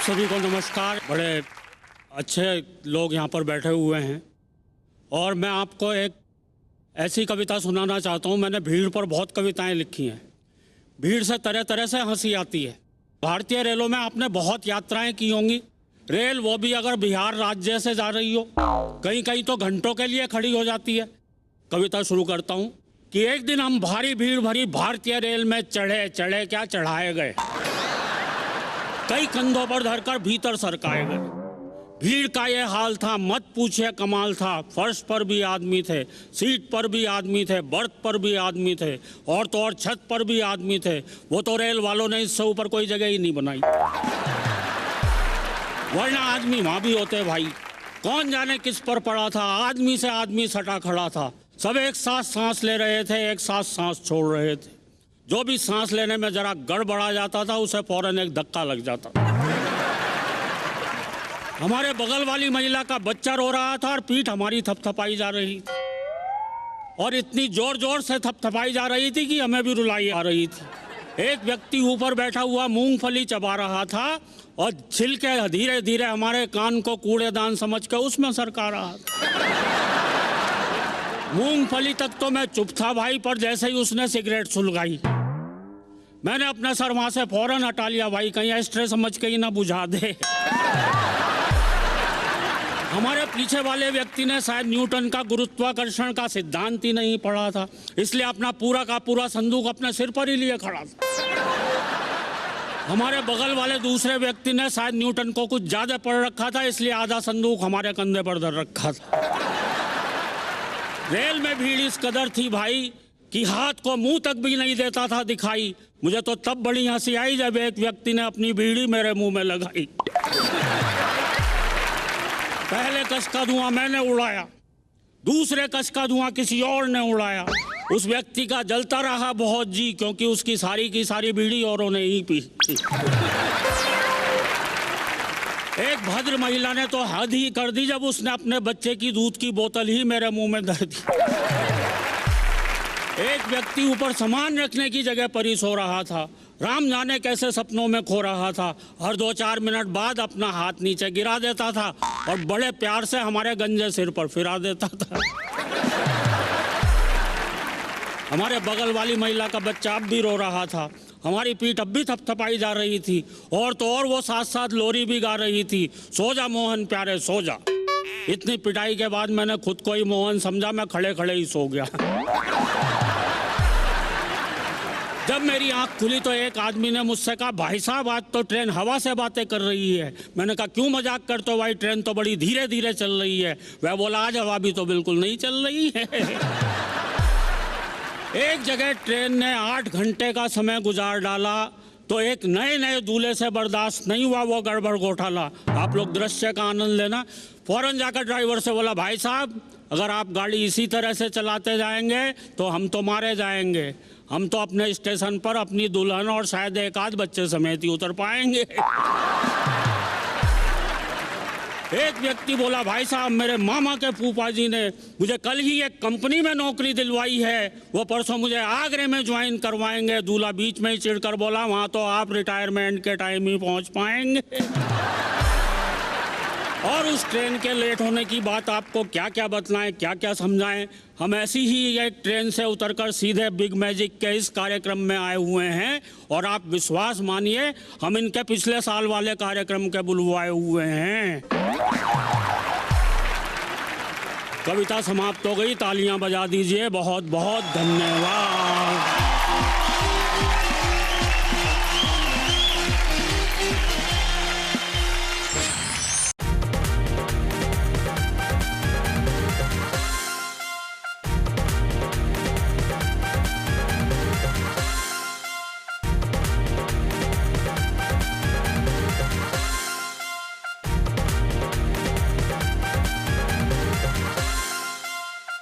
सभी को नमस्कार। बड़े अच्छे लोग यहाँ पर बैठे हुए हैं और मैं आपको एक ऐसी कविता सुनाना चाहता हूँ। मैंने भीड़ पर बहुत कविताएं लिखी हैं। भीड़ से तरह तरह से हंसी आती है। भारतीय रेलों में आपने बहुत यात्राएं की होंगी। रेल वो भी अगर बिहार राज्य से जा रही हो, कहीं कहीं तो घंटों के लिए खड़ी हो जाती है। कविता शुरू करता हूँ कि एक दिन हम भारी भीड़ भरी भारतीय रेल में चढ़े क्या चढ़ाए गए, कई कंधों पर धरकर भीतर सरकाए गए। भीड़ का ये हाल था, मत पूछिए कमाल था। फर्श पर भी आदमी थे, सीट पर भी आदमी थे, बर्थ पर भी आदमी थे, और तो और छत पर भी आदमी थे। वो तो रेल वालों ने इससे ऊपर कोई जगह ही नहीं बनाई, वरना आदमी वहां भी होते भाई। कौन जाने किस पर पड़ा था, आदमी से आदमी सटा खड़ा था। सब एक साथ सांस ले रहे थे, एक साथ सांस छोड़ रहे थे। जो भी सांस लेने में जरा गड़बड़ा जाता था उसे फौरन एक धक्का लग जाता था। हमारे बगल वाली महिला का बच्चा रो रहा था और पीठ हमारी थपथपाई जा रही थी, और इतनी जोर जोर से थपथपाई जा रही थी कि हमें भी रुलाई आ रही थी। एक व्यक्ति ऊपर बैठा हुआ मूंगफली चबा रहा था और छिलके धीरे धीरे हमारे कान को कूड़ेदान समझ कर उसमें सरका रहा था। मूंगफली तक तो मैं चुप था भाई, पर जैसे ही उसने सिगरेट सुलगाई, मैंने अपना सर वहां से फौरन हटा लिया भाई, कहीं एस्ट्रे समझ के ही ना बुझा दे। हमारे पीछे वाले व्यक्ति ने शायद न्यूटन का गुरुत्वाकर्षण का सिद्धांत ही नहीं पढ़ा था, इसलिए अपना पूरा का पूरा संदूक अपने सिर पर ही लिए खड़ा था। हमारे बगल वाले दूसरे व्यक्ति ने शायद न्यूटन को कुछ ज्यादा पढ़ रखा था, इसलिए आधा संदूक हमारे कंधे पर धर रखा था। रेल में भीड़ इस कदर थी भाई कि हाथ को मुंह तक भी नहीं देता था दिखाई। मुझे तो तब बड़ी हंसी आई जब एक व्यक्ति ने अपनी बीड़ी मेरे मुंह में लगाई। पहले कश का धुआं मैंने उड़ाया, दूसरे कश का धुआं किसी और ने उड़ाया। उस व्यक्ति का जलता रहा बहुत जी, क्योंकि उसकी सारी की सारी बीड़ी औरों ने ही पी। एक भद्र महिला ने तो हद ही कर दी जब उसने अपने बच्चे की दूध की बोतल ही मेरे मुंह में धर दी। एक व्यक्ति ऊपर सामान रखने की जगह पर ही सो रहा था, राम जाने कैसे सपनों में खो रहा था। हर 2-4 मिनट बाद अपना हाथ नीचे गिरा देता था और बड़े प्यार से हमारे गंजे सिर पर फिरा देता था। हमारे बगल वाली महिला का बच्चा अब भी रो रहा था, हमारी पीठ अब भी थपथपाई जा रही थी, और तो और वो साथ साथ लोरी भी गा रही थी, सो जा मोहन प्यारे सो जा। इतनी पिटाई के बाद मैंने खुद को ही मोहन समझा, मैं खड़े खड़े ही सो गया। जब मेरी आंख खुली तो एक आदमी ने मुझसे कहा, भाई साहब आज तो ट्रेन हवा से बातें कर रही है। मैंने कहा क्यों मजाक करते हो भाई, ट्रेन तो बड़ी धीरे धीरे चल रही है। वह बोला आज हवा भी तो बिल्कुल नहीं चल रही है। एक जगह ट्रेन ने 8 घंटे का समय गुजार डाला तो एक नए नए दूल्हे से बर्दाश्त नहीं हुआ वो गड़बड़ घोटाला। आप लोग दृश्य का आनंद लेना। फौरन जाकर ड्राइवर से बोला, भाई साहब अगर आप गाड़ी इसी तरह से चलाते जाएंगे तो हम तो मारे जाएंगे। हम तो अपने स्टेशन पर अपनी दुल्हन और शायद एक आध बच्चे समेत ही उतर पाएंगे। एक व्यक्ति बोला, भाई साहब मेरे मामा के फूफा जी ने मुझे कल ही एक कंपनी में नौकरी दिलवाई है, वो परसों मुझे आगरे में ज्वाइन करवाएंगे। दूल्हा बीच में ही चिढ़कर बोला, वहां तो आप रिटायरमेंट के टाइम ही पहुंच पाएंगे। और उस ट्रेन के लेट होने की बात आपको क्या क्या बतलाएं, क्या क्या समझाएं। हम ऐसी ही एक ट्रेन से उतरकर सीधे बिग मैजिक के इस कार्यक्रम में आए हुए हैं, और आप विश्वास मानिए हम इनके पिछले साल वाले कार्यक्रम के बुलवाए हुए हैं। कविता समाप्त हो गई, तालियां बजा दीजिए। बहुत बहुत धन्यवाद।